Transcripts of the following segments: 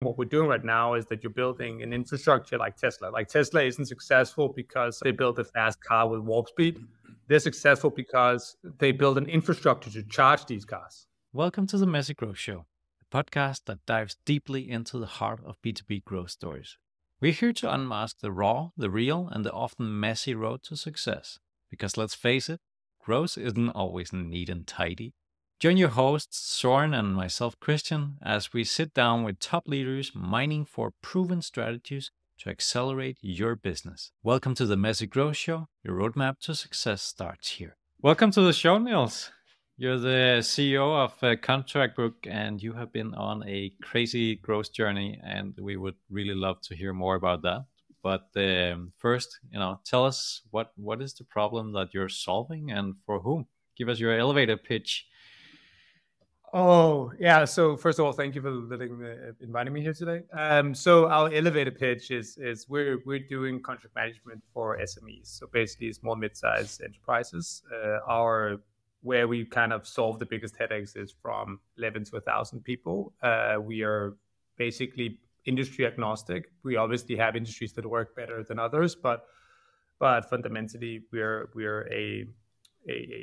What we're doing right now is that you're building an infrastructure like Tesla. Like Tesla isn't successful because they built a fast car with warp speed. They're successful because they build an infrastructure to charge these cars. Welcome to the Messy Growth Show, a podcast that dives deeply into the heart of B2B growth stories. We're here to unmask the raw, the real, and the often messy road to success. Because let's face it, growth isn't always neat and tidy. Join your hosts, Soren and myself, Christian, as we sit down with top leaders mining for proven strategies to accelerate your business. Welcome to the Messy Growth Show. Your roadmap to success starts here. Welcome to the show, Niels. You're the CEO of ContractBook, and you have been on a crazy growth journey, and we would really love to hear more about that. But first, tell us what is the problem that you're solving and for whom? Give us your elevator pitch. Oh, yeah. So first of all, thank you for inviting me here today. So our elevator pitch is we're doing contract management for SMEs. So basically small, mid-sized enterprises. Our where we kind of solve the biggest headaches is from 11 to 1,000 people. We are basically industry agnostic. We obviously have industries that work better than others, but fundamentally we're a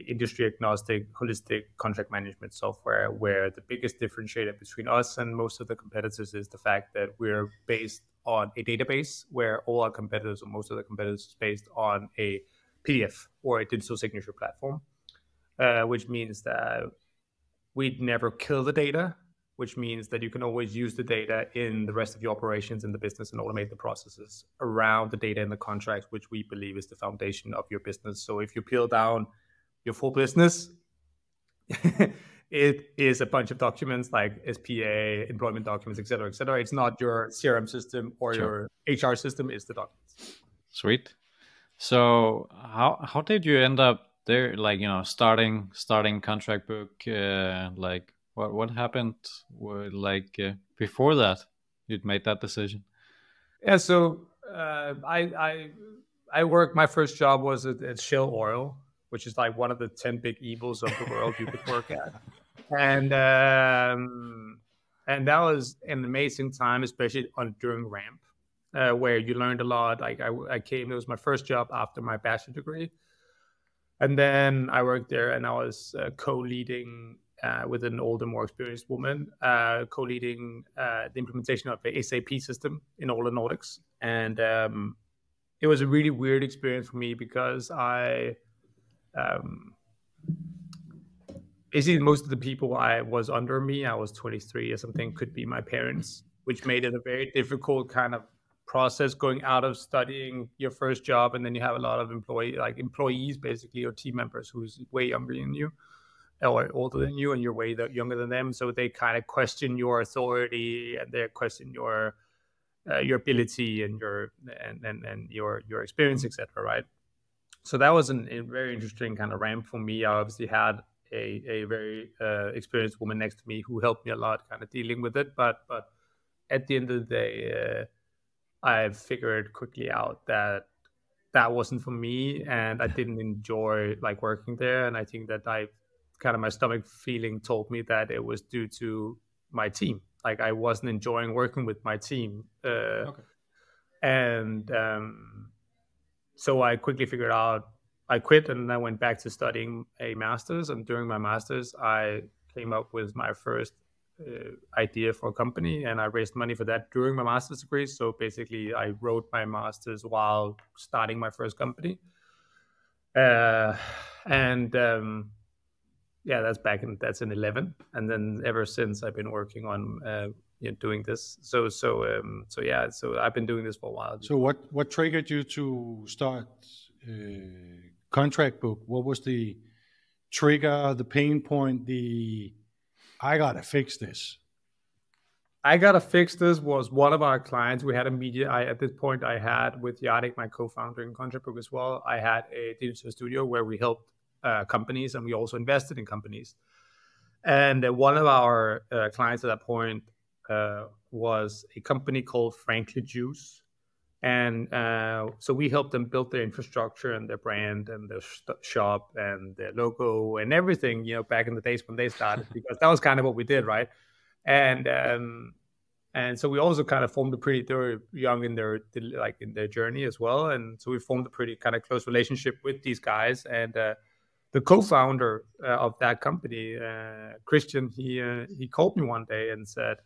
industry agnostic, holistic contract management software where the biggest differentiator between us and most of the competitors is the fact that we're based on a database where all our competitors or most of the competitors is based on a PDF or a digital signature platform, which means that we'd never kill the data, which means that you can always use the data in the rest of your operations in the business and automate the processes around the data in the contracts, which we believe is the foundation of your business. So if you peel down your full business, it is a bunch of documents like SPA, employment documents, et cetera, et cetera. It's not your CRM system or Sure. your HR system, it's the documents. Sweet. So how did you end up there? Like starting ContractBook. Like what happened? Before that, you'd made that decision. Yeah, so I worked, my first job was at Shell Oil, which is like one of the 10 big evils of the world you could work at. And that was an amazing time, especially during ramp, where you learned a lot. Like it was my first job after my bachelor degree. And then I worked there and I was co-leading with an older, more experienced woman, co-leading the implementation of the SAP system in all the Nordics. And it was a really weird experience for me because basically most of the people I was under me, I was 23 or something, could be my parents, which made it a very difficult kind of process going out of studying your first job, and then you have a lot of employees basically, or team members who's way younger than you or older than you, and you're way younger than them, so they kind of question your authority and they question your ability and your experience, etc., right? So that was a very interesting kind of ramp for me. I obviously had a very experienced woman next to me who helped me a lot kind of dealing with it, but at the end of the day, I figured quickly out that that wasn't for me, and I didn't enjoy like working there. And I think that my stomach feeling told me that it was due to my team. Like I wasn't enjoying working with my team, Okay. and so I quickly figured out I quit, and I went back to studying a master's. And during my master's, I came up with my first idea for a company, and I raised money for that during my master's degree. So basically, I wrote my master's while starting my first company, and yeah, that's in 11, and then ever since I've been working on doing this. So yeah, so I've been doing this for a while. So what triggered you to start ContractBook? What was the trigger, the pain point, I gotta fix this? I gotta fix this was one of our clients. We had a media. At this point, I had with Yadik, my co-founder in ContractBook as well. I had a digital studio where we helped companies, and we also invested in companies. And one of our clients at that point was a company called Frankly Juice. And so we helped them build their infrastructure and their brand and their shop and their logo and everything, back in the days when they started, because that was kind of what we did, right? And And so we also kind of formed they were young in their journey as well. And so we formed a pretty kind of close relationship with these guys. And the co-founder of that company, Christian, he called me one day and said,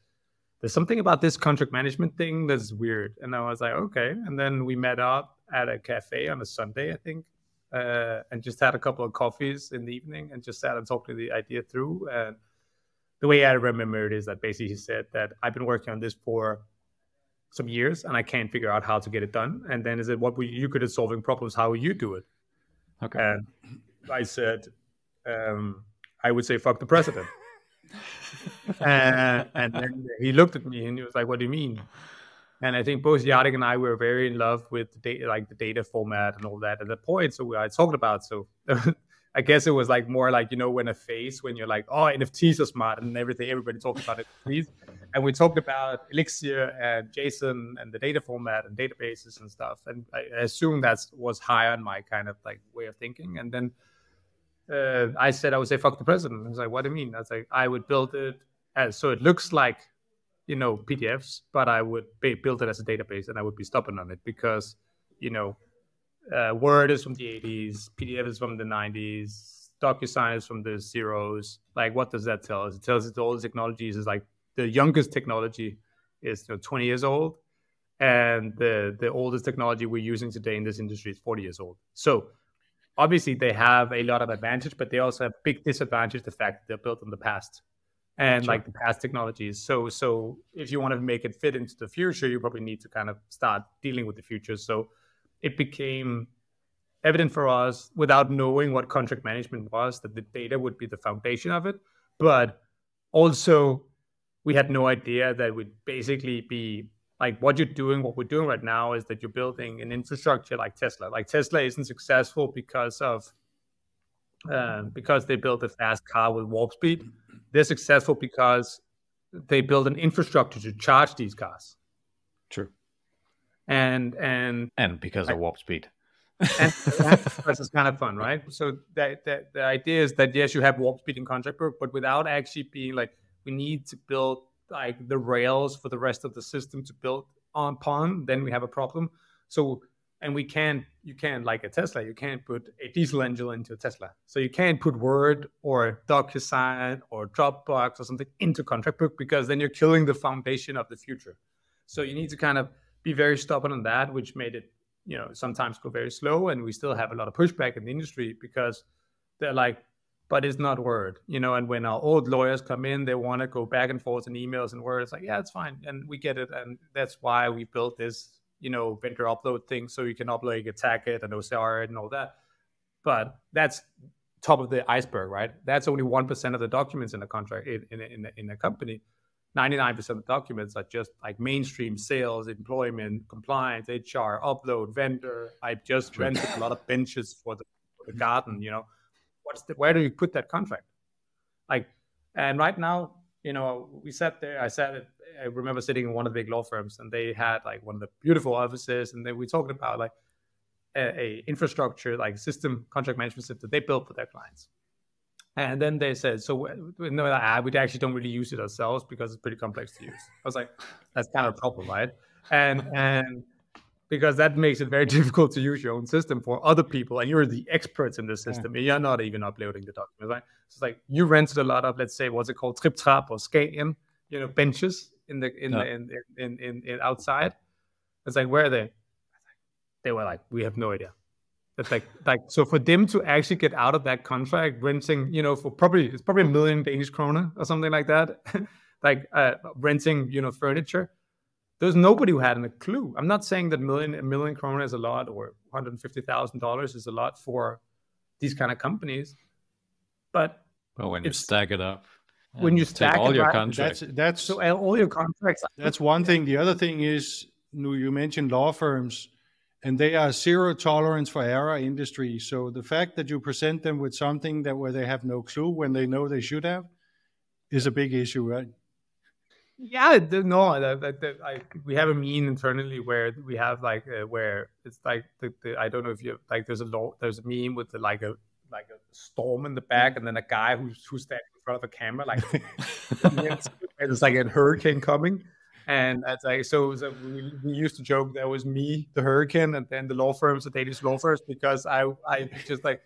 there's something about this contract management thing that's weird. And I was like, okay. And then we met up at a cafe on a Sunday, I think, and just had a couple of coffees in the evening and just sat and talked the idea through. And the way I remember it is that basically he said that I've been working on this for some years and I can't figure out how to get it done. And then he said, you good at solving problems, how will you do it? Okay. And I said, I would say, fuck the president. And then he looked at me and he was like, what do you mean? And I think both Jarek and I were very in love with the data format and all that at the point. So I talked about, so I guess it was like more like, when you're like, oh, NFTs are smart and everything, everybody talks about NFTs. And we talked about Elixir and JSON and the data format and databases and stuff. And I assume that was high on my kind of like way of thinking. And then I said, I would say, fuck the president. I was like, what do you mean? I was like, I would build it so it looks like, PDFs, but I would build it as a database and I would be stubborn on it because, Word is from the 80s, PDF is from the 90s, DocuSign is from the zeros. Like, what does that tell us? It tells us all the technologies is like the youngest technology is 20 years old. And the oldest technology we're using today in this industry is 40 years old. So obviously they have a lot of advantage, but they also have big disadvantage, the fact that they're built in the past. And like the past technologies. So if you want to make it fit into the future, you probably need to kind of start dealing with the future. So it became evident for us without knowing what contract management was, that the data would be the foundation of it. But also we had no idea that it would basically be like what we're doing right now is that you're building an infrastructure like Tesla. Like Tesla isn't successful because they built a fast car with warp speed. They're successful because they build an infrastructure to charge these cars. True. And because of warp speed. And that's kind of fun, right? So the idea is that, yes, you have warp speed in ContractBook, but without actually being like, we need to build like the rails for the rest of the system to build upon, then we have a problem. So, and you can't like a Tesla, you can't put a diesel engine into a Tesla. So you can't put Word or DocuSign or Dropbox or something into ContractBook because then you're killing the foundation of the future. So you need to kind of be very stubborn on that, which made it, sometimes go very slow. And we still have a lot of pushback in the industry because they're like, but it's not Word, and when our old lawyers come in, they want to go back and forth in emails and Word. It's like, yeah, it's fine. And we get it. And that's why we built this vendor upload thing, so you can upload, you can tag it and OCR it and all that. But that's top of the iceberg, right? That's only 1% of the documents in a contract in a company. 99% of the documents are just like mainstream sales, employment, compliance, HR, upload, vendor. I just rented a lot of benches for the garden. Where do you put that contract? And right now, we sat there. I remember sitting in one of the big law firms, and they had like one of the beautiful offices, and then we talked about like a infrastructure, like system, contract management system they built for their clients. And then they said, so we actually don't really use it ourselves because it's pretty complex to use. I was like, that's kind of a problem, right? And because that makes it very difficult to use your own system for other people, and you're the experts in the system, and you're not even uploading the documents, right? So it's like you rented a lot of, let's say, what's it called, trip trap or scan, benches in outside. It's like, where are they? They were like, we have no idea. It's like so for them to actually get out of that contract, renting, for probably $1 million Danish kroner or something like that, renting, furniture. There's nobody who had a clue. I'm not saying that $1 million kroner is a lot or $150,000 is a lot for these kind of companies, but when you stack it up, when you stack all your right, contracts, that's so all your contracts. That's one thing. The other thing is, you mentioned law firms, and they are zero tolerance for error industry. So the fact that you present them with something where they have no clue when they know they should have is a big issue, right? Yeah, we have a meme internally where we have where it's like I don't know if you like there's a meme with like a storm in the back and then a guy who's standing in front of a camera like it's like a hurricane coming, And that's like, so we used to joke that was me, the hurricane, and then the law firms, the Danish law firms, because I just like,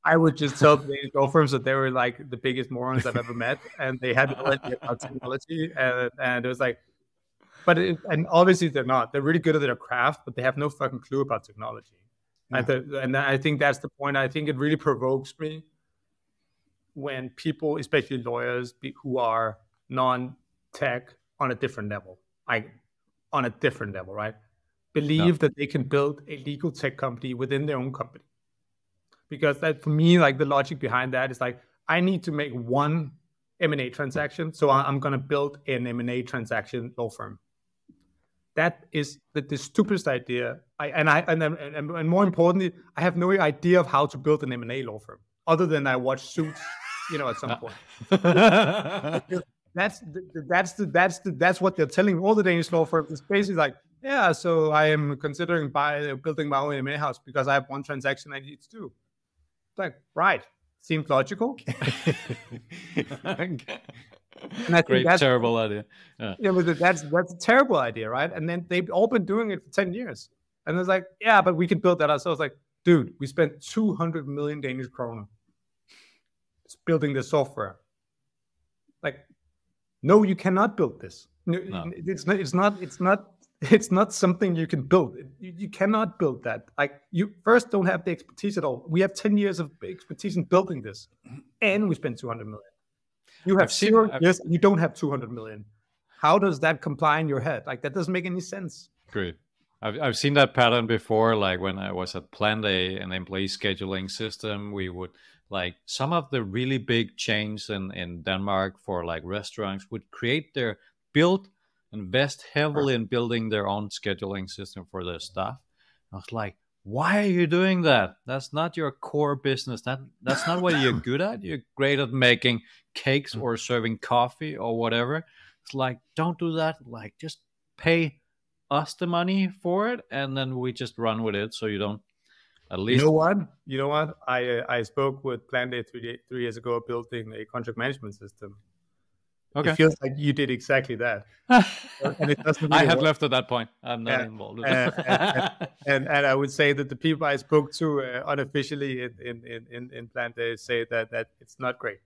I would just tell the Danish law firms that they were like the biggest morons I've ever met, and they had no idea about technology, and it was like, and obviously they're not. They're really good at their craft, but they have no fucking clue about technology. Yeah. And I think that's the point. I think it really provokes me when people, especially lawyers, who are non-tech on a different level, right? Believe that they can build a legal tech company within their own company. Because that, for me, like the logic behind that is like, I need to make one M&A transaction, so I'm going to build an M&A transaction law firm. That is the stupidest idea. And more importantly, I have no idea of how to build an M&A law firm, other than I watch Suits, at some point. That's what they're telling all the Danish law firms. It's basically like, yeah, so I am considering building my own M&A house because I have one transaction I need to do. Like, right, seems logical. And I think that's terrible idea. Yeah, but that's a terrible idea, right? And then they've all been doing it for 10 years. And it's like, yeah, but we can build that ourselves. Like, dude, we spent 200 million Danish kroner building this software. Like, no, you cannot build this. No. It's not something you can build. You cannot build that. Like, you first don't have the expertise at all. We have 10 years of expertise in building this, and we spent 200 million. You have 0 years, you don't have 200 million. How does that comply in your head? Like, that doesn't make any sense. Great. I've seen that pattern before. Like when I was at Planday, an employee scheduling system, we would, like, some of the really big chains in Denmark for like restaurants would invest heavily in building their own scheduling system for their staff. I was like, why are you doing that? That's not your core business. That's not what you're good at. You're great at making cakes or serving coffee or whatever. It's like, don't do that. Like, just pay us the money for it, and then we just run with it. So you don't, at least. You know what? I spoke with Planday 3 years ago, building a contract management system. Okay. It feels like you did exactly that. And it doesn't really I had left at that point. I'm not involved. And I would say that the people I spoke to unofficially in Planday say that it's not great.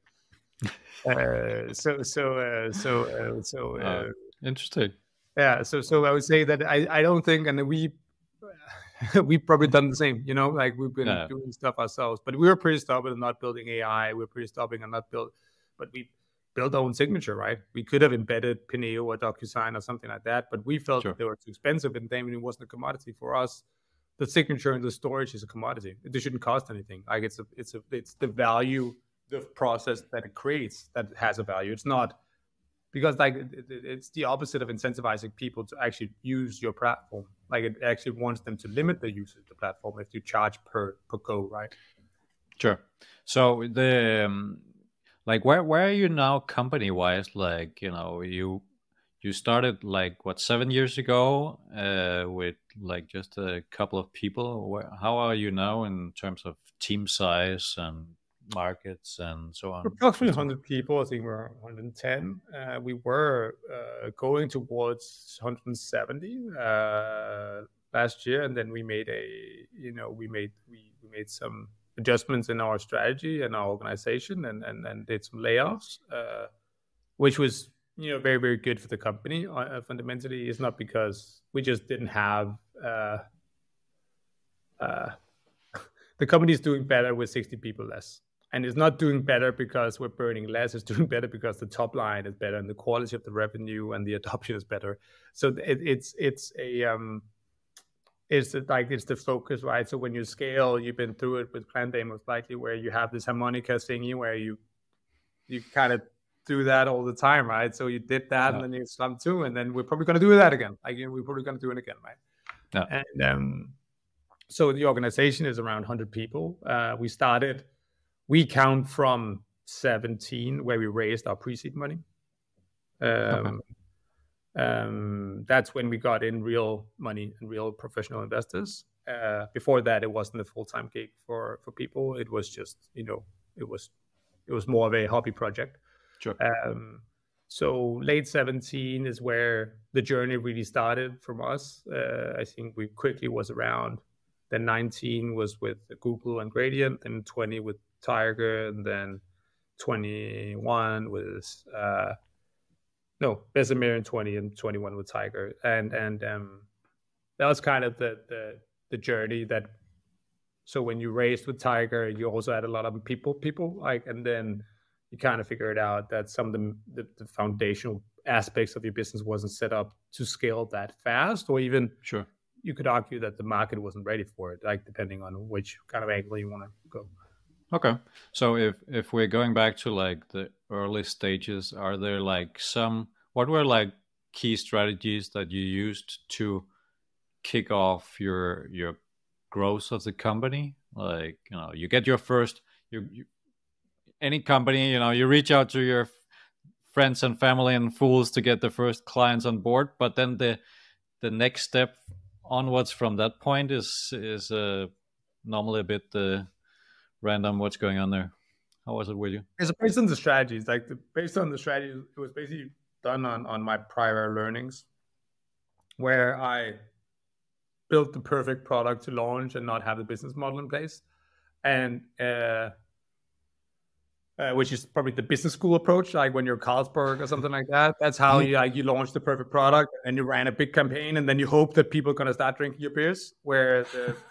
Interesting. Yeah. So I would say that I don't think, and we've probably done the same. Like we've been doing stuff ourselves, but we were pretty stubborn in not building AI. We were pretty stubborn and not build, but we build our own signature, right? We could have embedded Pineo or DocuSign or something like that, but we felt that they were too expensive, and then it wasn't a commodity for us. The signature and the storage is a commodity. It shouldn't cost anything. Like it's the value, the process that it creates that has a value. It's not because like it's the opposite of incentivizing people to actually use your platform. Like it actually wants them to limit the use of the platform if you charge per go, right? Sure. So like where are you now company wise? Like, you started like 7 years ago with like just a couple of people. How are you now in terms of team size and markets and so on? Approximately 100 people. I think we're 110. We were going towards 170 last year, and then we made we made some adjustments in our strategy and our organization, and did some layoffs, which was very, very good for the company. Fundamentally, it's not because we just didn't have the company is doing better with 60 people less, and it's not doing better because we're burning less. It's doing better because the top line is better and the quality of the revenue and the adoption is better. So it's the focus, right? So when you scale, you've been through it with Planday most likely, where you have this harmonica thingy where you kind of do that all the time, right? So you did that, and then you slumped too, and then we're probably going to do that again. Like we're probably going to do it again, right? Yeah. And so the organization is around 100 people. We count from 17 where we raised our pre-seed money. That's when we got in real money and real professional investors. Before that, it wasn't a full-time gig for people. It was just, it was more of a hobby project. Sure. So late 17 is where the journey really started from us. I think we quickly was around. Then 19 was with Google and Gradient, and 20 with Tiger, and then 21 with Bessemer in 20 and 21 with Tiger, and that was kind of the journey that. So when you raced with Tiger, you also had a lot of people like, and then you kind of figured out that some of the foundational aspects of your business wasn't set up to scale that fast, or even Sure. you could argue that the market wasn't ready for it, like depending on which kind of angle you want to go. Okay. So if we're going back to like the early stages, are there like what were like key strategies that you used to kick off your growth of the company? Like, you get your first, any company, you reach out to your friends and family and fools to get the first clients on board, but then the next step onwards from that point is normally a bit random. What's going on there? How was it with you? It's based on the strategies. Based on the strategies, it was basically done on my prior learnings, where I built the perfect product to launch and not have the business model in place, and which is probably the business school approach, like when you're Carlsberg or something like that. That's how you launch the perfect product, and you ran a big campaign, and then you hope that people are going to start drinking your beers. Where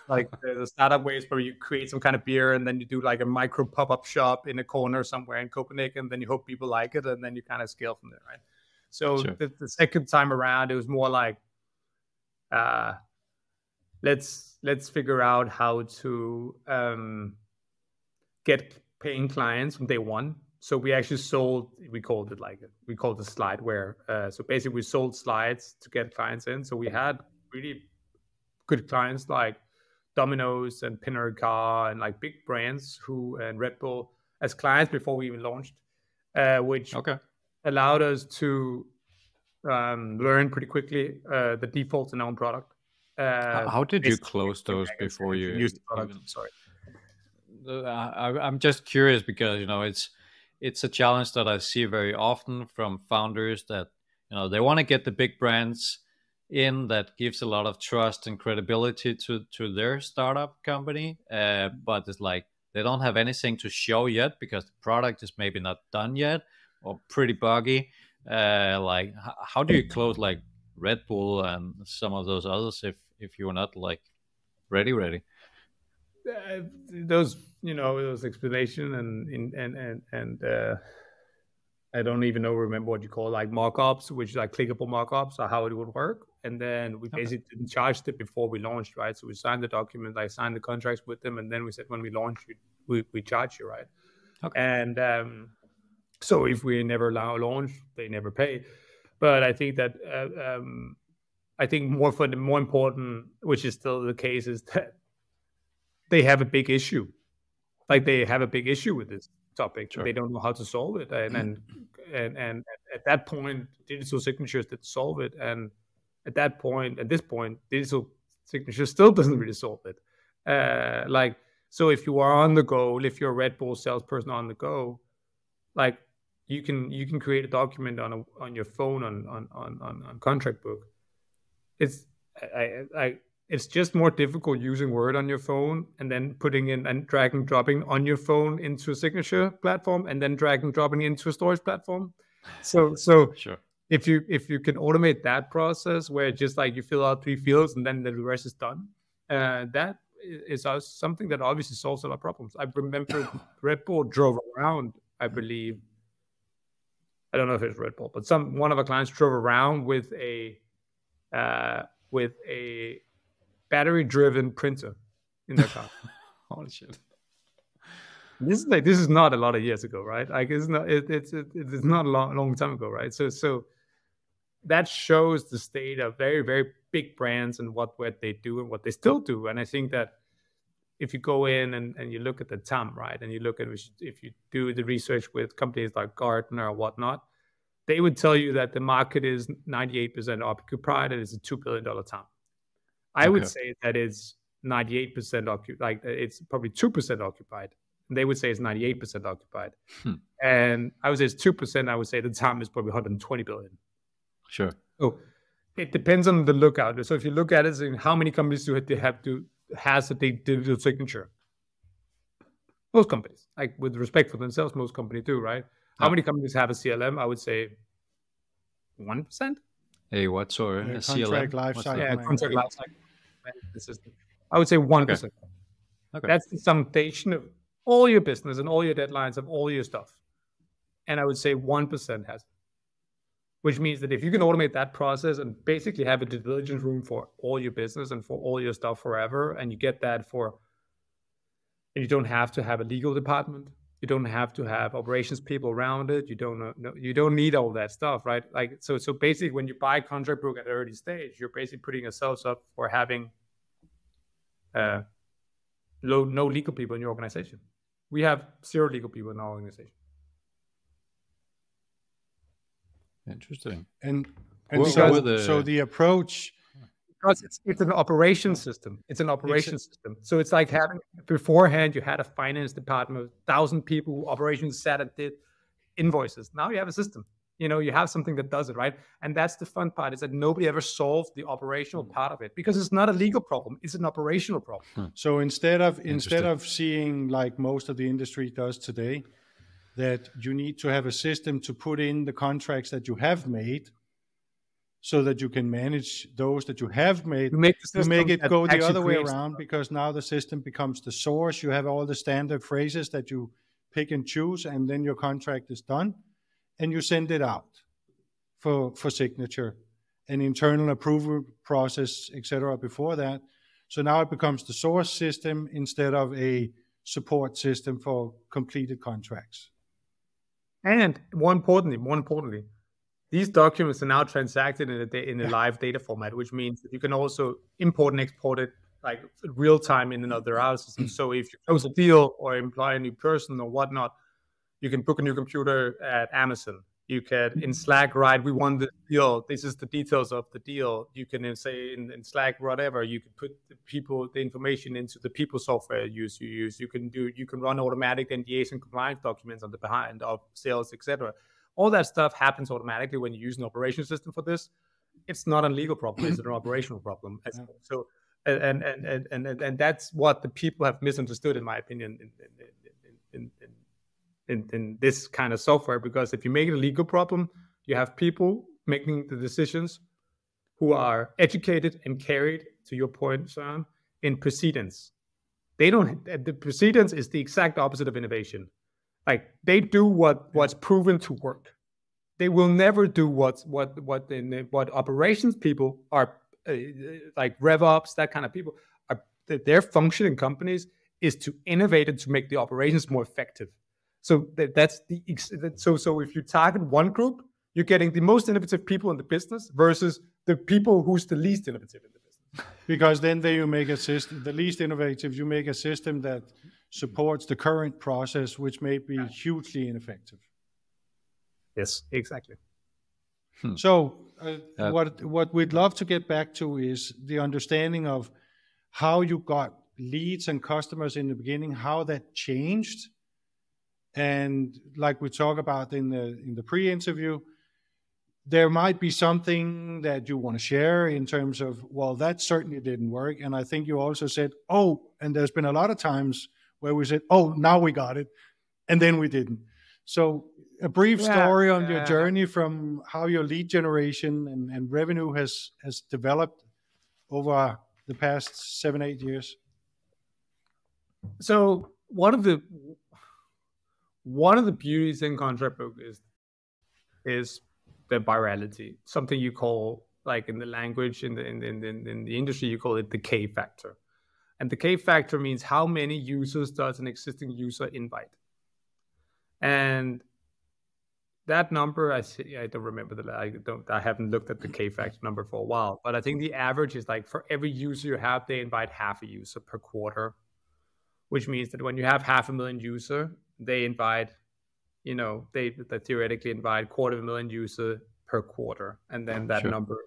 the startup way is where you create some kind of beer, and then you do like a micro pop-up shop in a corner somewhere in Copenhagen, and then you hope people like it, and then you kind of scale from there, right? So sure. the second time around, it was more like, let's figure out how to get paying clients from day one. So we actually we called it slideware. So basically we sold slides to get clients in. So we had really good clients like Domino's and Pernod Ricard and like big brands and Red Bull as clients before we even launched, which allowed us to learn pretty quickly the defaults in our own product. How did you close those before you used the product? Sorry. I'm just curious because it's a challenge that I see very often from founders that they want to get the big brands in. That gives a lot of trust and credibility to their startup company, but it's like they don't have anything to show yet because the product is maybe not done yet or pretty buggy. Like how do you close like Red Bull and some of those others if you're not like ready? Those explanation and I don't even remember what you call like mock-ups, which is like clickable mock-ups, or how it would work. And then we basically didn't charge it before we launched, right? So we signed the document, I signed the contracts with them, and then we said when we launch, we charge you, right? Okay. And so if we never launch, they never pay. But I think that more important, which is still the case, is that they have a big issue. Like they have a big issue with this topic. Sure. They don't know how to solve it. And at that point, digital signatures did solve it. And at this point, digital signature still doesn't really solve it. So if you are on the go, if you're a Red Bull salesperson on the go, like you can create a document on your phone on ContractBook. It's just more difficult using Word on your phone and then putting in and drag and dropping on your phone into a signature platform and then drag and dropping into a storage platform. So sure. If you can automate that process where just like you fill out 3 fields and then the rest is done, that is something that obviously solves a lot of problems. I remember Red Bull drove around, I believe. I don't know if it's Red Bull, but one of our clients drove around with a battery-driven printer in their car. Holy shit! This is not a lot of years ago, right? Like it's not a long time ago, right? So that shows the state of very, very big brands and what they do and what they still do. And I think that if you go in and you look at the TAM, right, and you look at if you do the research with companies like Gartner or whatnot, they would tell you that the market is 98% occupied and it's a $2 billion TAM. I would say that it's 98% occupied, like it's probably 2% occupied, And they would say it's 98% occupied. And I would say it's 2%. I would say the TAM is probably 120 billion. Sure. So it depends on the lookout. So if you look at it, in how many companies do they have to has a digital signature? Most companies, like with respect for themselves, most companies do, right? How many companies have a CLM? I would say 1%. A what sort? A Contract CLM? lifecycle. Yeah, contract lifecycle management system. I would say 1%. Okay. That's the foundation of all your business and all your deadlines of all your stuff. And I would say 1% has it. Which means that if you can automate that process and basically have a due diligence room for all your business and for all your stuff forever, and you get that and you don't have to have a legal department, you don't have to have operations people around it, you don't need all that stuff, right? Like so basically when you buy ContractBook at an early stage, you're basically putting yourselves up for having no legal people in your organization. We have 0 legal people in our organization. Interesting. And so the approach, because it's an operation system. It's an operation system. So it's like having beforehand, you had a finance department of 1,000 people, operations sat and did invoices. Now you have a system. You have something that does it, right? And that's the fun part, is that nobody ever solved the operational part of it, because it's not a legal problem, it's an operational problem. So instead of seeing, like most of the industry does today, that you need to have a system to put in the contracts that you have made so that you can manage those that you have made, You make it go the other way around, because now the system becomes the source. You have all the standard phrases that you pick and choose, and then your contract is done, and you send it out for signature, an internal approval process, etc. before that. So now it becomes the source system instead of a support system for completed contracts. And more importantly, these documents are now transacted in a live data format, which means that you can also import and export it like real time in another system. So if you close a deal or employ a new person or whatnot, you can book a new computer at Amazon. You can in Slack write, we won the deal. This is the details of the deal. You can say in Slack whatever. You can put the information into the people software you use. You can run automatic NDAs and compliance documents on the behind of sales, etc. All that stuff happens automatically when you use an operation system for this. It's not a legal problem; it's an operational problem. So, and that's what the people have misunderstood, in my opinion, in this kind of software. Because if you make it a legal problem, you have people making the decisions who are educated and carried, to your point, Søren, in precedence. The precedence is the exact opposite of innovation. Like they do what's proven to work. They will never do what operations people are like RevOps, that kind of people are. Their function in companies is to innovate and to make the operations more effective. So so if you target one group, you're getting the most innovative people in the business versus the people who's the least innovative in the business. Because then you make a system, the least innovative, you make a system that supports the current process, which may be hugely ineffective. Yes, exactly. So what we'd love to get back to is the understanding of how you got leads and customers in the beginning, how that changed. And like we talk about in the pre-interview, there might be something that you want to share in terms of, well, that certainly didn't work. And I think you also said, and there's been a lot of times where we said, now we got it, and then we didn't. So a brief story on your journey from how your lead generation and revenue has developed over the past 7-8 years. So one of the beauties in ContractBook is the virality, something you call, like in the language in the industry, you call it the K factor. And the K factor means how many users does an existing user invite. And that number, I don't remember I haven't looked at the K factor number for a while, but I think the average is like for every user you have, they invite half a user per quarter, which means that when you have 500,000 users, they invite, they theoretically invite 250,000 users per quarter. And then that number,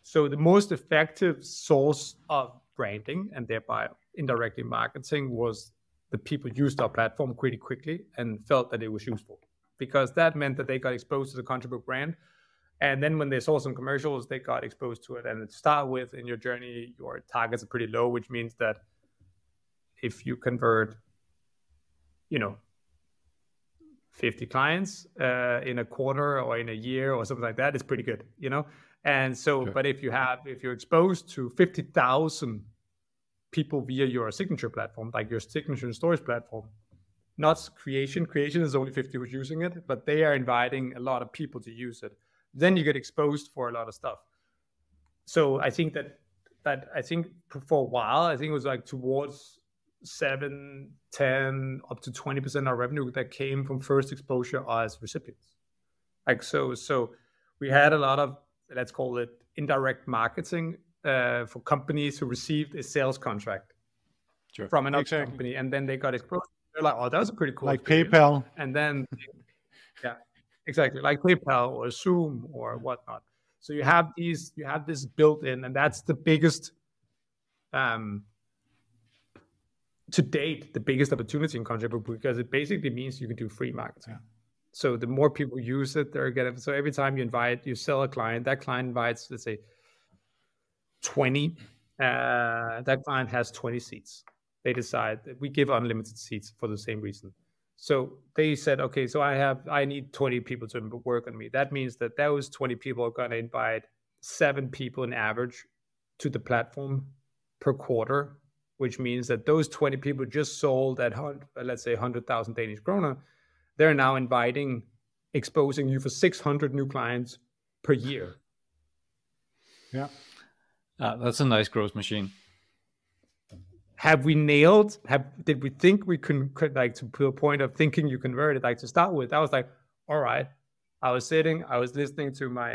so the most effective source of branding and thereby indirectly marketing was the people used our platform pretty quickly and felt that it was useful, because that meant that they got exposed to the ContractBook brand. And then when they saw some commercials, they got exposed to it. And to start with, in your journey, your targets are pretty low, which means that if you convert, 50 clients in a quarter or in a year or something like that, it's pretty good, And so, but if you're exposed to 50,000 people via your signature platform, like your signature and storage platform, not creation is only 50 who's using it, but they are inviting a lot of people to use it. Then you get exposed for a lot of stuff. So I think that I think for a while, I think it was like towards 7, 10, up to 20% of our revenue that came from first exposure as recipients. Like, so we had a lot of, let's call it indirect marketing for companies who received a sales contract from another company, and then they got exposed. They're like, oh, that's a pretty cool like experience. PayPal. And then, yeah, exactly, like PayPal or Zoom or whatnot. So you have this built in, and that's the biggest, to date, the biggest opportunity in ContractBook, because it basically means you can do free marketing. Yeah. So the more people use it, they're getting. So every time you sell a client, that client invites, let's say, 20. That client has 20 seats. They decide that we give unlimited seats for the same reason. So they said, okay, so I need 20 people to work on me. That means that those 20 people are going to invite 7 people in average to the platform per quarter, which means that those 20 people just sold at, let's say, 100,000 Danish kroner. They're now exposing you for 600 new clients per year. Yeah. That's a nice growth machine. Did we think we could like to a point of thinking you converted? Like to start with, I was like, all right. I was listening to my,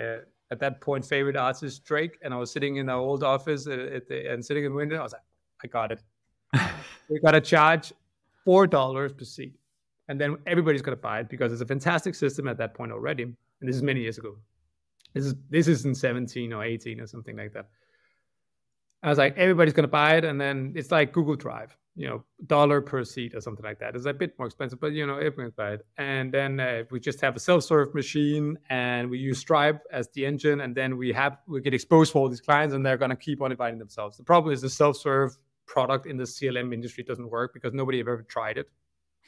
at that point, favorite artist, Drake, and I was sitting in our old office and sitting in the window. I was like, I got it. We got to charge $4 per seat. And then everybody's going to buy it because it's a fantastic system at that point already. And this is many years ago. This is in 17 or 18 or something like that. I was like, everybody's going to buy it. And then it's like Google Drive, $1 per seat or something like that. It's a bit more expensive, but, everyone's buy it. And then we just have a self-serve machine, and we use Stripe as the engine. And then we get exposed for all these clients, and they're going to keep on inviting themselves. The problem is the self-serve product in the CLM industry doesn't work because nobody have ever tried it.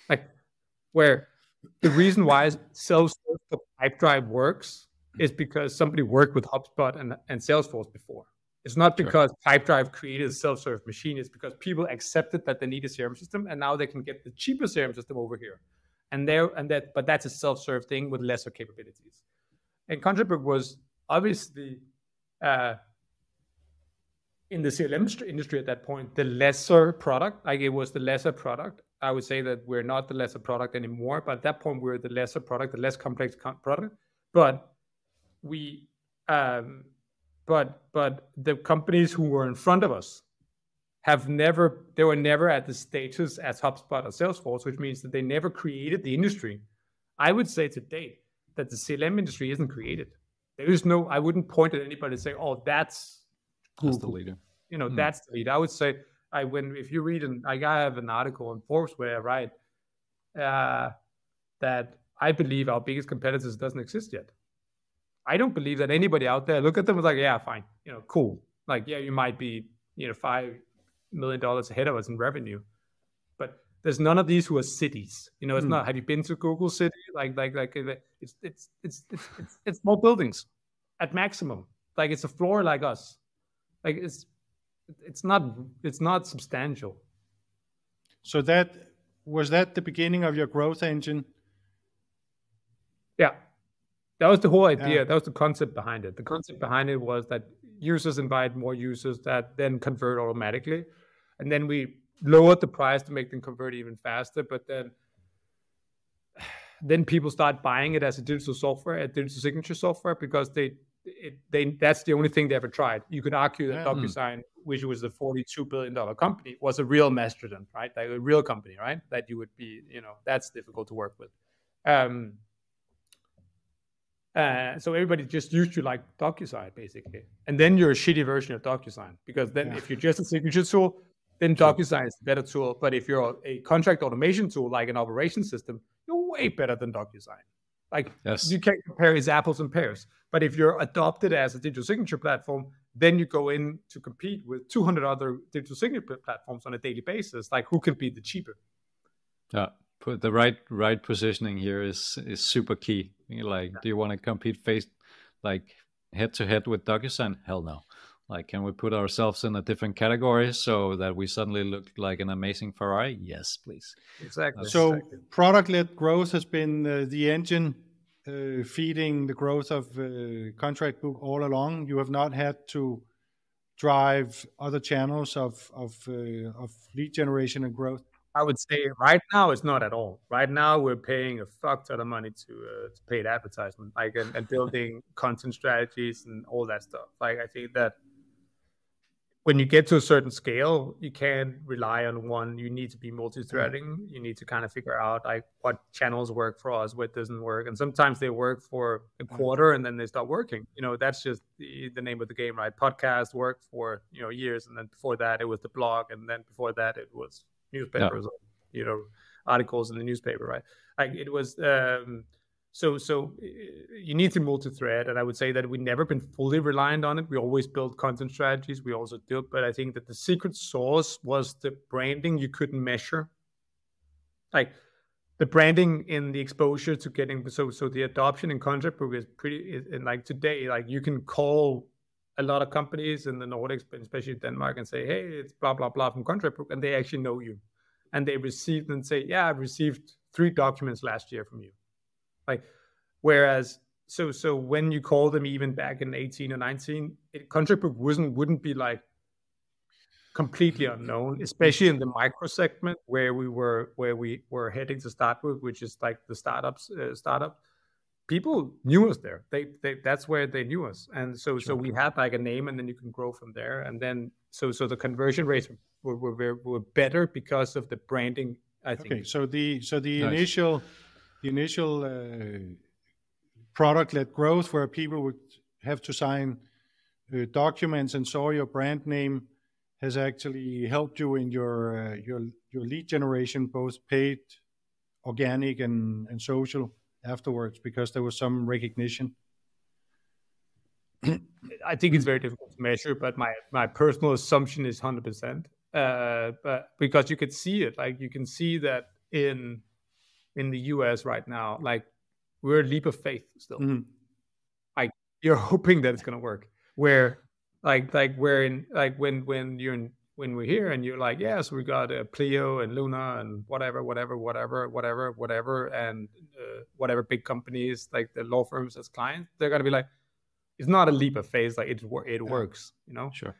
Like, where the reason why self-serve for Pipedrive works is because somebody worked with HubSpot and Salesforce before. It's not because Pipedrive created a self-serve machine. It's because people accepted that they need a CRM system, and now they can get the cheaper CRM system over here. But that's a self-serve thing with lesser capabilities. And ContractBook was obviously in the CLM industry at that point, the lesser product. Like, it was the lesser product. I would say that we're not the lesser product anymore, but at that point we're the lesser product, the less complex product. But we, but the companies who were in front of us they were never at the status as HubSpot or Salesforce, which means that they never created the industry. I would say to date that the CLM industry isn't created. There is I wouldn't point at anybody and say, oh, that's Google. That's the leader. That's the leader. I would say, if you read, I have an article on Forbes where I write that I believe our biggest competitors doesn't exist yet. I don't believe that anybody out there look at them and like, yeah, fine, cool. Like, yeah, you might be, $5 million ahead of us in revenue, but there's none of these who are cities. It's not. Have you been to Google City? Like it's small buildings at maximum. Like, it's a floor like us. Like, it's not substantial. So was that the beginning of your growth engine? Yeah, that was the whole idea. Yeah. That was the concept behind it. The concept behind it was that users invite more users that then convert automatically, and then we lowered the price to make them convert even faster. But then people start buying it as a digital signature software, because that's the only thing they ever tried. You could argue that DocuSign, which was a $42 billion company, was a real mastodon, right? Like a real company, right? That you would be, that's difficult to work with. So everybody just used you like DocuSign, basically. And then you're a shitty version of DocuSign, because then if you're just a signature tool, then DocuSign is a better tool. But if you're a contract automation tool, like an operation system, you're way better than DocuSign. Like you can't compare as apples and pears. But if you're adopted as a digital signature platform, then you go in to compete with 200 other digital signature platforms on a daily basis. Like who can be the cheaper? Yeah, put the right positioning here is super key. Like, do you want to compete head to head with DocuSign? Hell no. Like, can we put ourselves in a different category so that we suddenly look like an amazing Ferrari? Yes, please. Exactly. So product-led growth has been the engine feeding the growth of ContractBook all along. You have not had to drive other channels of lead generation and growth. I would say right now it's not at all. Right now we're paying a fuck ton of money to paid advertisement, like and building content strategies and all that stuff. Like I think that when you get to a certain scale, you can't rely on one. You need to be multi-threading. You need to kind of figure out like what channels work for us, what doesn't work. And sometimes they work for a quarter and then they stop working. That's just the name of the game, right? Podcast worked for, years. And then before that, it was the blog. And then before that, it was newspapers, articles in the newspaper, right? Like it was... So you need to multi-thread, and I would say that we've never been fully reliant on it. We always build content strategies. We also do, but I think that the secret sauce was the branding you couldn't measure. Like the branding in the exposure to getting, so the adoption in ContractBook is pretty, and like today, like you can call a lot of companies in the Nordics, but especially Denmark, and say, hey, it's blah, blah, blah from ContractBook, and they actually know you. And they received and say, yeah, I've received 3 documents last year from you. Like, whereas, so when you call them even back in 18 or 19, ContractBook wouldn't be like completely unknown, especially in the micro segment where we were heading to start with, which is like the startup. People knew us there. They that's where they knew us, and so we had like a name, and then you can grow from there. And then so the conversion rates were better because of the branding, I think. Okay, so the initial product-led growth, where people would have to sign documents and saw your brand name, has actually helped you in your lead generation, both paid, organic, and social afterwards, because there was some recognition. I think it's very difficult to measure, but my personal assumption is 100%. But because you could see it, like you can see that in the US right now, like we're a leap of faith still. Mm-hmm. Like you're hoping that it's gonna work. Where like we're in, like when we're here and you're like, yes, we got Pleo and Luna and whatever, and whatever big companies like the law firms as clients, they're gonna be like, it's not a leap of faith, like it works, Sure.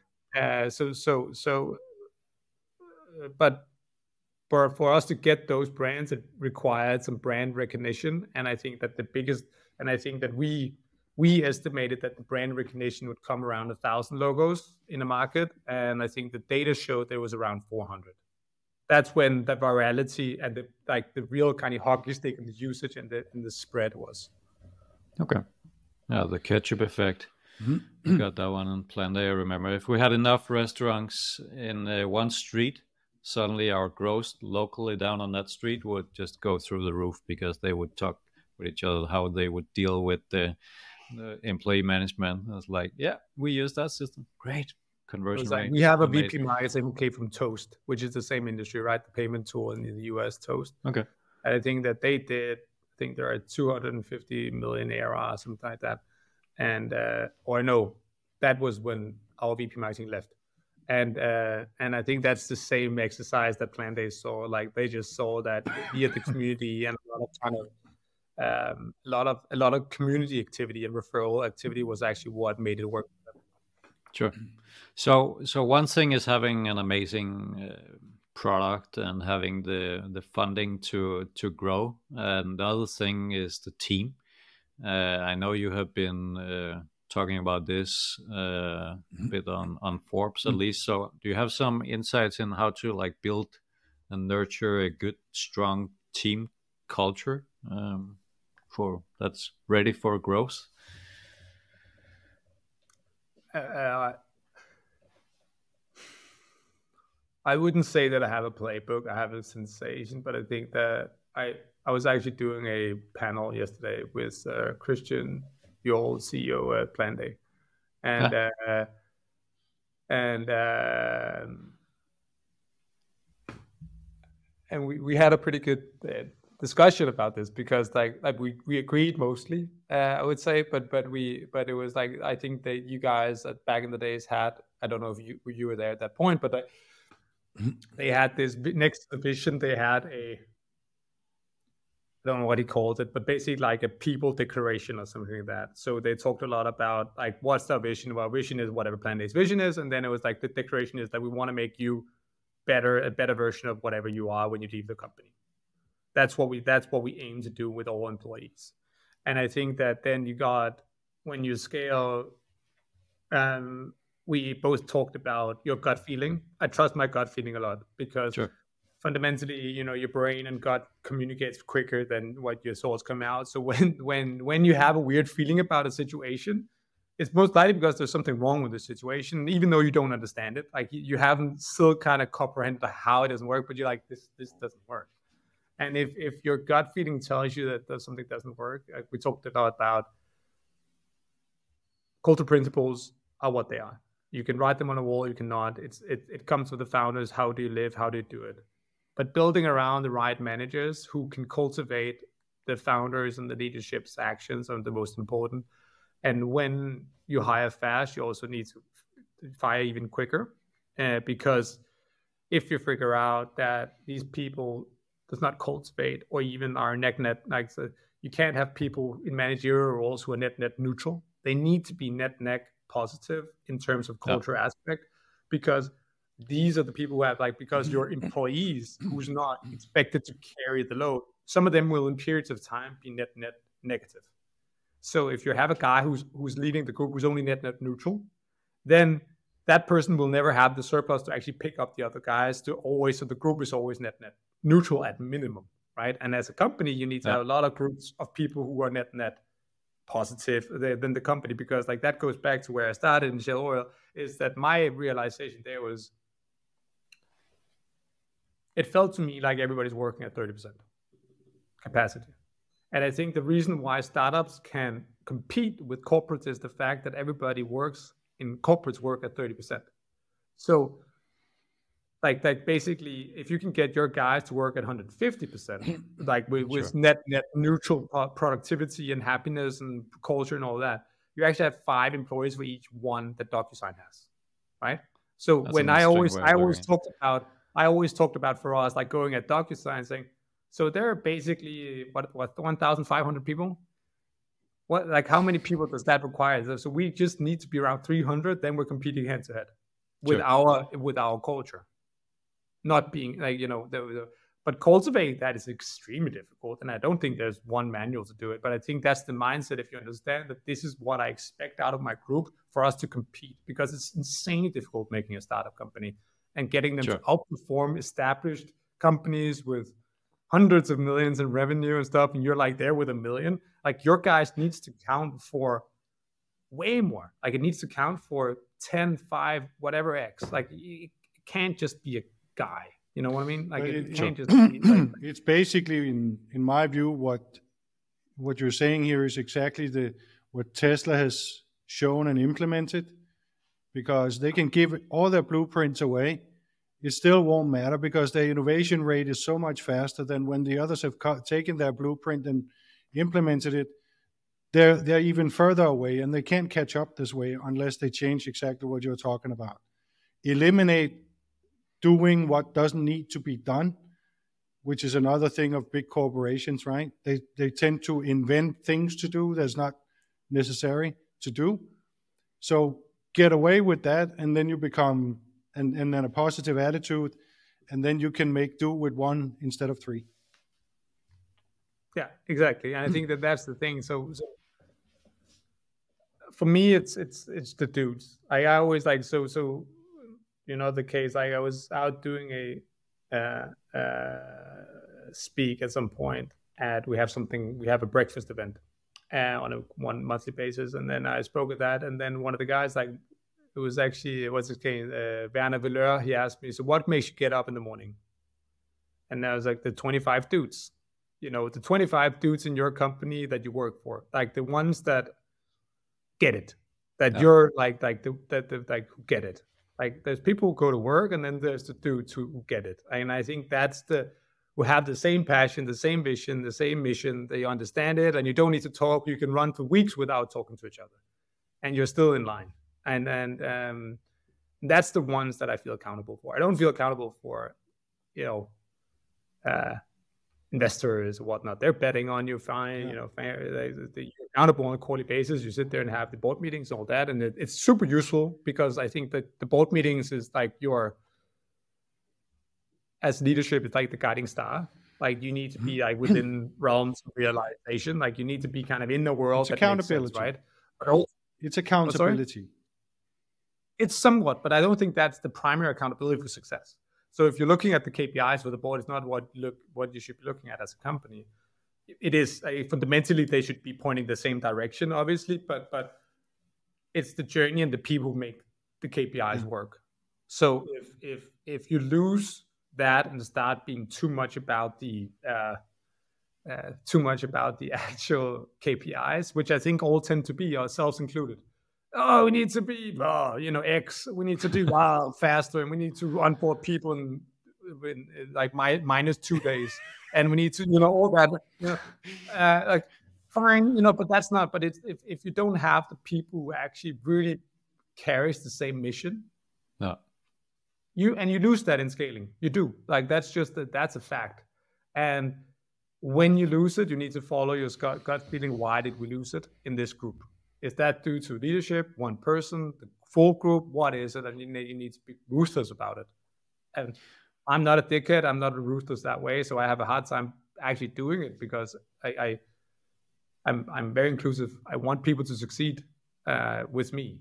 But for us to get those brands, it required some brand recognition. And I think that we estimated that the brand recognition would come around 1,000 logos in a market. And I think the data showed there was around 400. That's when the virality and the real kind of hockey stick in the usage and the spread was. Okay. Yeah, the ketchup effect. Mm-hmm. Got that one in plan there. I remember if we had enough restaurants in one street, suddenly our growth locally down on that street would just go through the roof, because they would talk with each other how they would deal with the employee management. It's like, yeah, we use that system. Great conversion rate. We have a VP marketing who came from Toast, which is the same industry, right? The payment tool in the US, Toast. Okay. And I think that they did. I think there are 250 million ARR, something like that. And or no, that was when our VP marketing left. And I think that's the same exercise that Planday saw. Like they just saw that via the community and a lot of community activity and referral activity was actually what made it work. Sure. So one thing is having an amazing product and having the funding to grow, and the other thing is the team. I know you have been talking about this a bit on Forbes at least. So do you have some insights in how to like build and nurture a good, strong team culture for that's ready for growth? I wouldn't say that I have a playbook. I have a sensation, but I think that I was actually doing a panel yesterday with Christian, the old CEO at Plan Day, and and we had a pretty good discussion about this, because like we agreed mostly, I would say, but it was like, I think that you guys back in the days had, I don't know if you were there at that point, but they had this next to the vision, they had I don't know what he called it, but basically like a people declaration or something like that. So they talked a lot about like, what's our vision? Well, our vision is whatever Plan Day's vision is, and then it was like the declaration is that we want to make you a better version of whatever you are when you leave the company. That's what we aim to do with all employees. And I think that then when you scale, we both talked about your gut feeling. I trust my gut feeling a lot, because fundamentally, your brain and gut communicates quicker than what your thoughts come out. So when you have a weird feeling about a situation, it's most likely because there's something wrong with the situation, even though you don't understand it. Like you haven't still kind of comprehended how it doesn't work, but you're like, this doesn't work. And if your gut feeling tells you that something doesn't work, like we talked a lot about, cultural principles are what they are. You can write them on a wall, you cannot. It comes with the founders. How do you live? How do you do it? But building around the right managers who can cultivate the founders and the leadership's actions are the most important. And when you hire fast, you also need to fire even quicker, because if you figure out that these people does not cultivate or even are net, like you can't have people in managerial roles who are net neutral. They need to be net positive in terms of culture aspect, because these are the people who have because your employees who's not expected to carry the load, some of them will in periods of time be net negative. So if you have a guy who's leading the group who's only net neutral, then that person will never have the surplus to actually pick up the other guys so the group is always net neutral at minimum, right? And as a company, you need to have a lot of groups of people who are net positive than the company, because that goes back to where I started in Shell Oil, is that my realization there was, it felt to me like everybody's working at 30% capacity. And I think the reason why startups can compete with corporates is the fact that everybody works in corporates work at 30%. So basically, if you can get your guys to work at 150%, with net neutral productivity and happiness and culture and all that, you actually have 5 employees for each one that DocuSign has, right? So that's when I always talked about for us, going at DocuSign saying, so there are basically what 1,500 people. What how many people does that require? So we just need to be around 300. Then we're competing head to head with our culture. Not being but cultivating that is extremely difficult, and I don't think there's one manual to do it. But I think that's the mindset. If you understand that this is what I expect out of my group for us to compete, because it's insanely difficult making a startup company and getting them to outperform established companies with hundreds of millions in revenue and stuff, and you're there with $1 million. Your guys needs to count for way more. It needs to count for 10, 5, whatever X. It can't just be a guy. You know what I mean? It can't just be it's basically, in my view, what you're saying here is exactly what Tesla has shown and implemented, because they can give all their blueprints away. It still won't matter, because their innovation rate is so much faster than when the others have taken their blueprint and implemented it. They're even further away, and they can't catch up this way unless they change exactly what you're talking about. Eliminate doing what doesn't need to be done, which is another thing of big corporations, right? They tend to invent things to do that's not necessary to do. So get away with that, and then you become and then a positive attitude, and then you can make do with 1 instead of 3. Yeah, exactly. And I think that's the thing. So for me, it's the dudes. I always the case. I was out doing a speak at some point, and we have a breakfast event on one monthly basis, and then I spoke at that, and then one of the guys It was actually, what's his name? Werner Villeur. He asked me, so what makes you get up in the morning? And I was like, the 25 dudes, the 25 dudes in your company that you work for, like the ones that get it, that you're like who get it. Like there's people who go to work, and then there's the dudes who get it. And I think that's who have the same passion, the same vision, the same mission. They understand it, and you don't need to talk. You can run for weeks without talking to each other, and you're still in line. And that's the ones that I feel accountable for. I don't feel accountable for, investors or whatnot. They're betting on you, fine. You're accountable on a quarterly basis. You sit there and have the board meetings and all that, and it's super useful, because I think that the board meetings is like as leadership, it's like the guiding star. Like you need to be like within realms of realization. Like you need to be kind of in the world. It's accountability, sense, right? But also, it's accountability. It's somewhat, but I don't think that's the primary accountability for success. So if you're looking at the KPIs for the board, it's not what you should be looking at as a company. It is fundamentally they should be pointing the same direction, obviously, but it's the journey and the people who make the KPIs work. So if you lose that and start being too much about the actual KPIs, which I think all tend to be, ourselves included. Oh, we need to be, X. We need to do faster, and we need to onboard people in like minus 2 days, and we need to, all that. Like, fine, but that's not. But if you don't have the people who actually really carries the same mission, no, you lose that in scaling. You do. Like that's a fact. And when you lose it, you need to follow your gut feeling. Why did we lose it in this group? Is that due to leadership, one person, the full group? What is it? And you need to be ruthless about it. And I'm not a dickhead. I'm not ruthless that way. So I have a hard time actually doing it, because I'm very inclusive. I want people to succeed with me.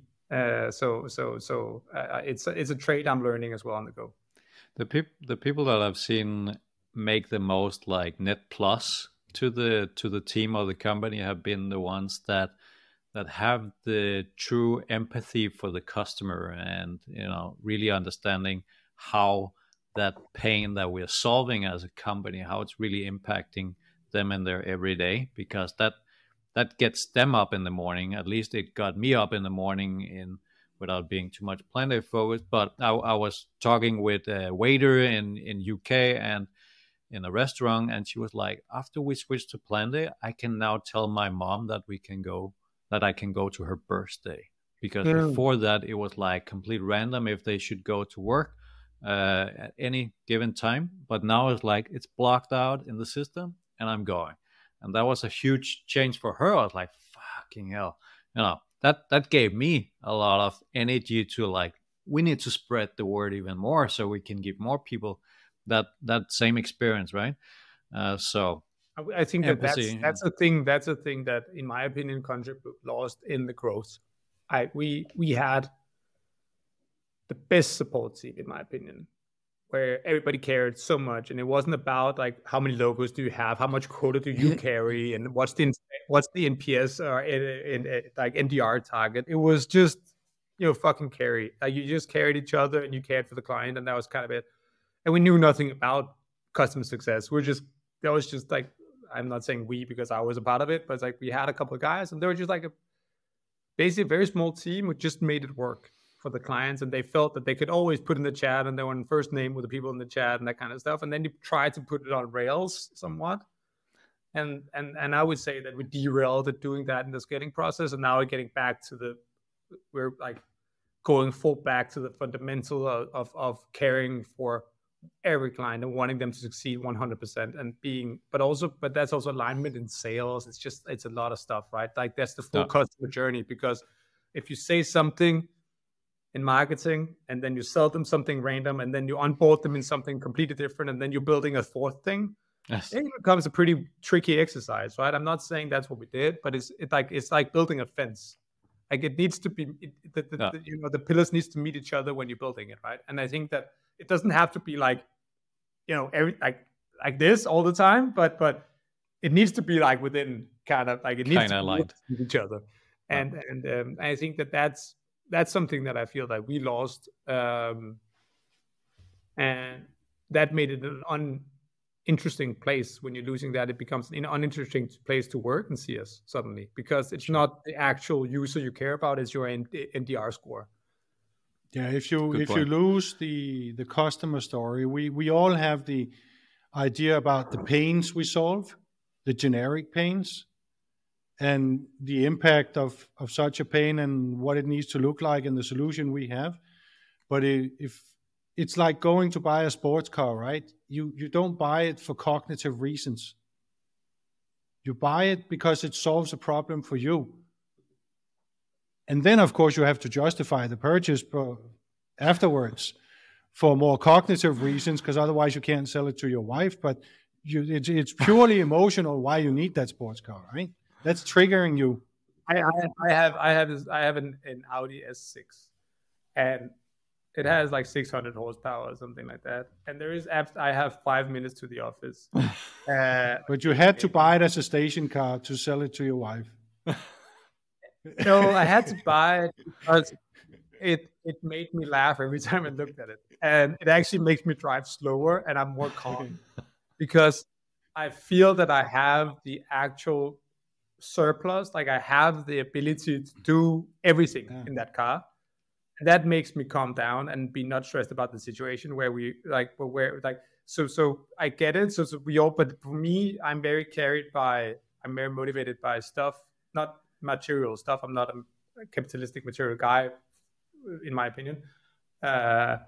So it's a trait I'm learning as well on the go. The people that I've seen make the most like net plus to the team or the company have been the ones that have the true empathy for the customer, and really understanding how that pain that we're solving as a company, how it's really impacting them in their everyday, because that gets them up in the morning. At least it got me up in the morning without being too much plan-day focused. But I was talking with a waiter in UK and in a restaurant, and she was like, after we switched to plan-day, I can now tell my mom that I can go to her birthday, because before that it was like complete random if they should go to work at any given time. But now it's like it's blocked out in the system, and I'm going. And that was a huge change for her. I was like, fucking hell, that gave me a lot of energy to like, we need to spread the word even more so we can give more people that same experience, right? So I think empathy, that's a thing that, in my opinion, ContractBook lost in the growth. We had the best support team, in my opinion, where everybody cared so much, and it wasn't about like how many logos do you have, how much quota do you carry, and what's the NPS or like NDR target. It was just fucking carry. Like you just carried each other, and you cared for the client, and that was kind of it. And we knew nothing about customer success. That was just like, I'm not saying we because I was a part of it, but it's like we had a couple of guys, and they were just like basically a very small team who just made it work for the clients, and they felt that they could always put in the chat, and they were on first name with the people in the chat and that kind of stuff. And then you try to put it on rails somewhat, and I would say that we derailed at doing that in the scaling process, and now we're getting back to we're like going full back to the fundamental of caring for every client and wanting them to succeed 100%, and but that's also alignment in sales. It's a lot of stuff, right? Like that's the full customer journey, because if you say something in marketing and then you sell them something random and then you onboard them in something completely different and then you're building a fourth thing, yes, it becomes a pretty tricky exercise, right? I'm not saying that's what we did, but it's like building a fence. Like it needs to be, the pillars needs to meet each other when you're building it, right? And I think that it doesn't have to be like, like this all the time, but it needs to be like within kind of like it needs to be with each other. And I think that's that's something that I feel that we lost, and that made it an uninteresting place. When you're losing that, it becomes an uninteresting place to work in CS suddenly, because it's not the actual user you care about; it's your NDR score. Yeah, if you lose the customer story, we all have the idea about the pains we solve, the generic pains, and the impact of such a pain and what it needs to look like and the solution we have. But if it's like going to buy a sports car, right? You don't buy it for cognitive reasons. You buy it because it solves a problem for you. And then, of course, you have to justify the purchase afterwards for more cognitive reasons, because otherwise you can't sell it to your wife. But it's purely emotional why you need that sports car, right? That's triggering you. I have an Audi S6, and it has like 600 horsepower or something like that. And there is I have 5 minutes to the office. But you had to buy it as a station car to sell it to your wife. No, I had to buy it because it made me laugh every time I looked at it. And it actually makes me drive slower, and I'm more calm because I feel that I have the actual surplus. Like, I have the ability to do everything in that car. And that makes me calm down and be not stressed about the situation so I get it. So we all, but for me, I'm very motivated by stuff, not material stuff. I'm not a capitalistic material guy, in my opinion. I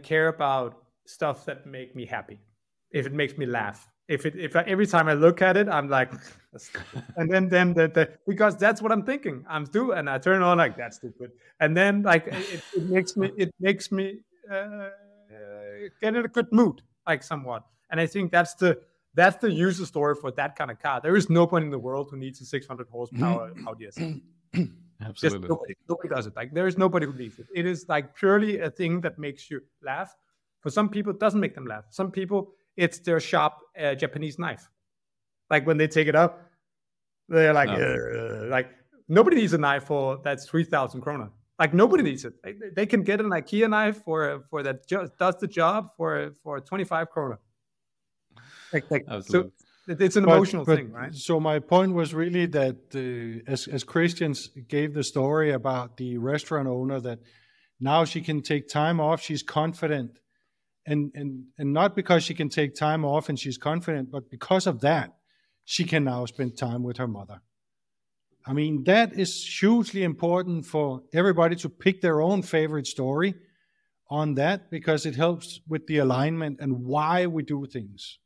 care about stuff that make me happy. If it makes me laugh, if every time I look at it, I'm like, and then because that's what I'm thinking. And I turn on like, that's stupid, and then like it makes me get in a good mood, like, somewhat. And I think that's the user story for that kind of car. There is nobody in the world who needs a 600 horsepower Audi S6. Absolutely. Nobody does it. Like, there is nobody who needs it. It is like purely a thing that makes you laugh. For some people, it doesn't make them laugh. Some people, it's their sharp Japanese knife. Like, when they take it up, they're like, like, nobody needs a knife that's 3,000 kroner. Like, nobody needs it. They can get an IKEA knife for that does the job for 25 kroner. So it's an emotional thing, right? So my point was really that as Christians gave the story about the restaurant owner, that now she can take time off, she's confident, and not because she can take time off and she's confident, but because of that, she can now spend time with her mother. I mean, that is hugely important for everybody to pick their own favorite story on that, because it helps with the alignment and why we do things.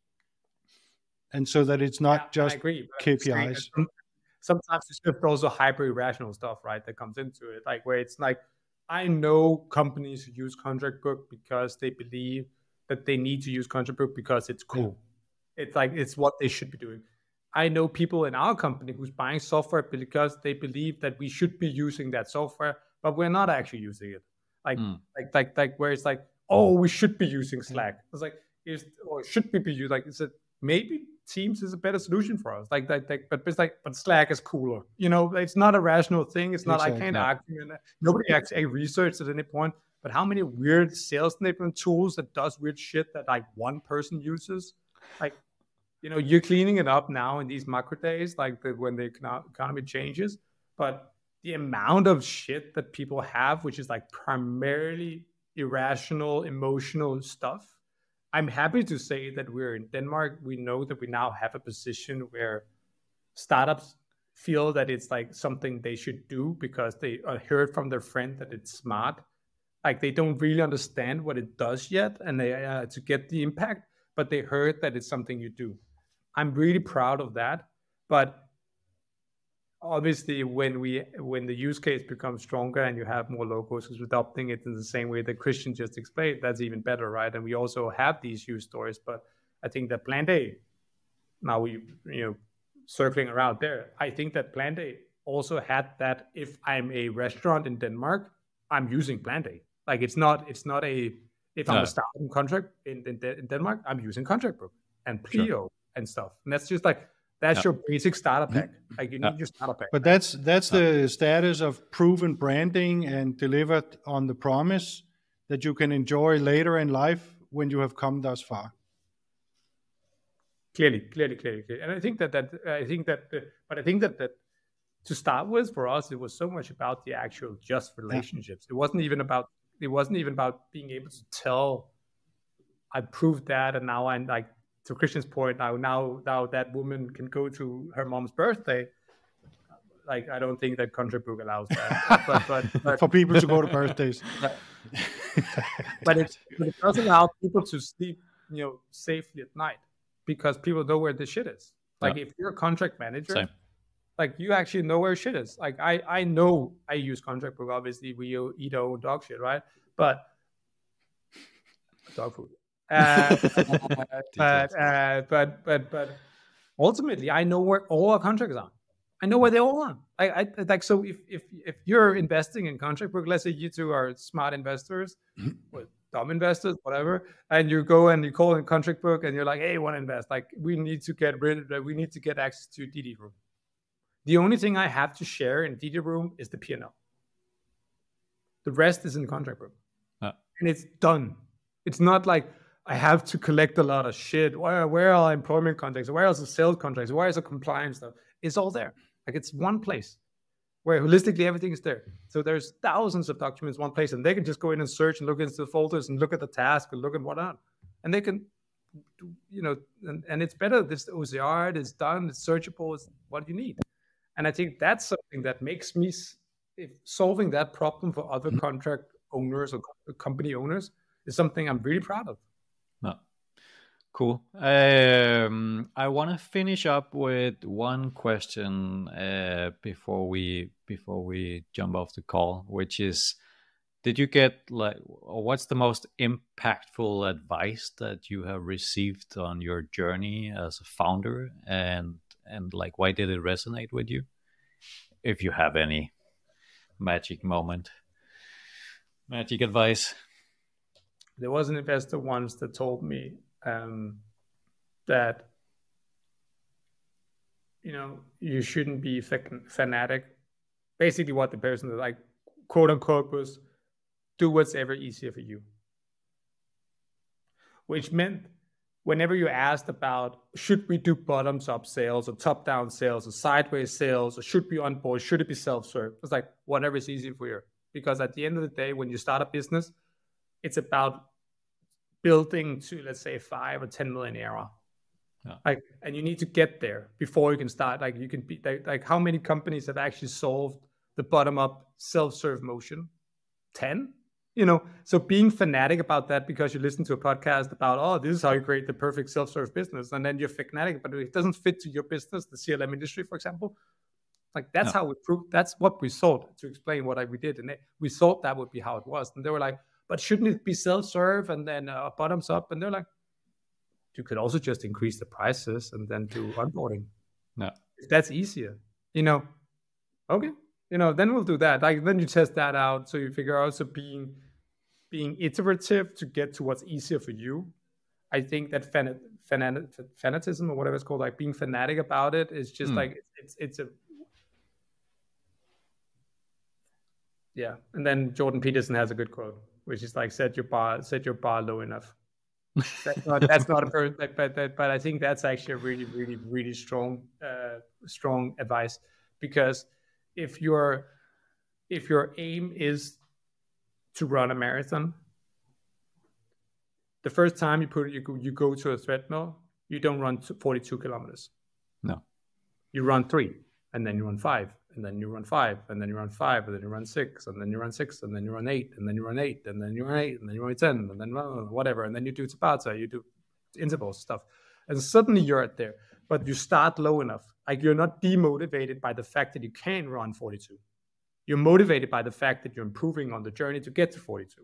And so that it's not just KPIs. Sometimes it's just also hyper-irrational stuff, right, that comes into it. Like, where it's like, I know companies who use ContractBook because they believe that they need to use ContractBook because it's cool. Yeah. It's like, it's what they should be doing. I know people in our company who's buying software because they believe that we should be using that software, but we're not actually using it. Like where it's like, oh, we should be using Slack. It's like, should we be using, like, is it maybe Teams is a better solution for us? But it's like, but Slack is cooler. You know, it's not a rational thing. It's not, exactly. I can't argue. Nobody actually researched at any point. But how many weird sales enablement tools that does weird shit that like one person uses? Like, you know, you're cleaning it up now in these macro days, like when the economy changes. But the amount of shit that people have, which is like primarily irrational, emotional stuff. I'm happy to say that we're in Denmark. We know that we now have a position where startups feel that it's like something they should do because they heard from their friend that it's smart. Like, they don't really understand what it does yet, and they to get the impact, but they heard that it's something you do. I'm really proud of that. But obviously, when the use case becomes stronger and you have more logos who's adopting it in the same way that Christian just explained, that's even better, right? And we also have these use stories. But I think that Planday, now circling around there, I think that Planday also had that. If I'm a restaurant in Denmark, I'm using Planday. Like, if I'm a starting contract in Denmark, I'm using ContractBook and Pleo and stuff. And that's just like, That's your basic starter pack. Like you need your starter pack. But that's the status of proven branding and delivered on the promise that you can enjoy later in life when you have come thus far. Clearly. And I think that to start with, for us, it was so much about the actual just relationships. It wasn't even about being able to tell, I proved that, and now I'm like, to Christian's point, now that woman can go to her mom's birthday. Like, I don't think that ContractBook allows that. but for people to go to birthdays. but it does allow people to sleep, safely at night, because people know where the shit is. Like, if you're a contract manager, like, you actually know where shit is. Like, I know I use ContractBook. Obviously, we eat our own dog shit, right? But dog food. But ultimately, I know where all our contracts are. I know where they all are. I like, so if you're investing in ContractBook, let's say you two are smart investors, or dumb investors, whatever, and you go and you call in ContractBook and you're like, hey, want to invest? Like, we need to get access to DD Room. The only thing I have to share in DD Room is the P&L. The rest is in ContractBook, and it's done. It's not like I have to collect a lot of shit. Where are employment contracts? Where are the sales contracts? Where is the compliance stuff? It's all there. Like, it's one place where holistically everything is there. So there's thousands of documents in one place, and they can just go in and search and look into the folders and look at the task and look at whatnot. And they can, and it's better. This OCR, it's done, it's searchable, it's what you need. And I think that's something that makes me, solving that problem for other contract owners or company owners is something I'm really proud of. Cool. I want to finish up with one question before we jump off the call, which is, did you get or what's the most impactful advice that you have received on your journey as a founder, and like, why did it resonate with you? If you have any magic advice. There was an investor once that told me that you shouldn't be fanatic. Basically, what the person, like, quote unquote, was, do what's ever easier for you. Which meant whenever you asked about, should we do bottoms up sales or top down sales or sideways sales, or should we onboard, should it be self-serve? It's like, whatever is easy for you. Because at the end of the day, when you start a business, it's about building to, let's say, 5 or 10 million ARR. Like, and you need to get there before you can start. Like, you can be like how many companies have actually solved the bottom up self-serve motion? 10. So being fanatic about that because you listen to a podcast about, oh, this is how you create the perfect self-serve business, and then you're fanatic, but it doesn't fit to your business, the CLM industry, for example. Like, that's how we proved. That's what we sold, to explain what we did, and we thought that would be how it was, and they were like, but shouldn't it be self-serve and then bottoms up? And they're like, you could also just increase the prices and then do onboarding. No, if that's easier, okay, then we'll do that. Like, then you test that out, so you figure out. So being iterative to get to what's easier for you. I think that fanatism, or whatever it's called, like being fanatic about it, is just like it's a yeah. And then Jordan Peterson has a good quote, which is like, set your bar low enough. That's not a perfect, but I think that's actually a really, really, really strong advice, because if your aim is to run a marathon, the first time you go to a treadmill, you don't run 42 kilometers. No, you run 3, and then you run 5. And then you run 5, and then you run 5, and then you run 6, and then you run 6, and then you run 8, and then you run 8, and then you run 8, and then you run 10, and then whatever, and then you do Tabata, you do intervals stuff, and suddenly you're at there. But you start low enough, like, you're not demotivated by the fact that you can't run 42. You're motivated by the fact that you're improving on the journey to get to 42.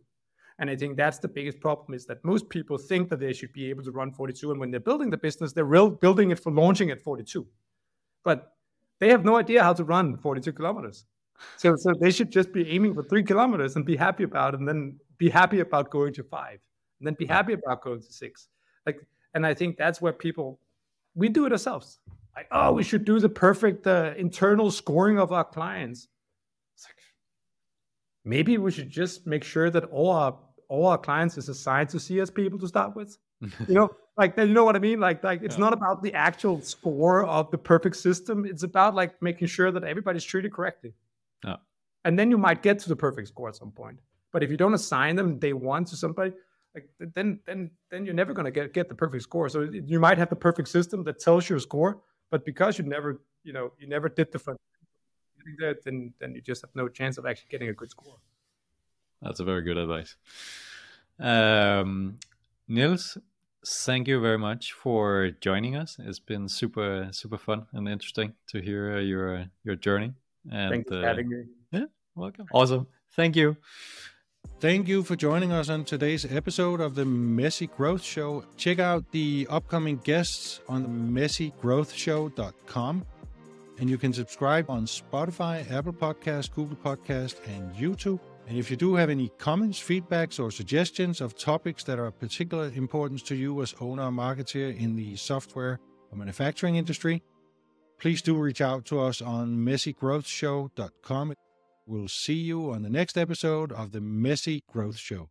And I think that's the biggest problem, is that most people think that they should be able to run 42, and when they're building the business, they're building it for launching at 42. But they have no idea how to run 42 kilometers. So they should just be aiming for 3 kilometers and be happy about it, and then be happy about going to 5, and then be happy about going to 6. And I think that's where we do it ourselves. Like, oh, we should do the perfect internal scoring of our clients. It's like, maybe we should just make sure that all our clients is assigned to CS people to start with. You know, like, you know what I mean? Like it's not about the actual score of the perfect system. It's about like making sure that everybody's treated correctly. Yeah. And then you might get to the perfect score at some point. But if you don't assign them day one to somebody, like then you're never going to get the perfect score. So you might have the perfect system that tells you a score, but because you never did the front, then you just have no chance of actually getting a good score. That's a very good advice. Niels, thank you very much for joining us. It's been super fun and interesting to hear your journey. And thank you for having me. Yeah, welcome. Awesome. Thank you. Thank you for joining us on today's episode of the Messy Growth Show. Check out the upcoming guests on messygrowthshow.com. And you can subscribe on Spotify, Apple Podcasts, Google Podcasts, and YouTube. And if you do have any comments, feedbacks, or suggestions of topics that are of particular importance to you as owner or marketer in the software or manufacturing industry, please do reach out to us on messygrowthshow.com. We'll see you on the next episode of the Messy Growth Show.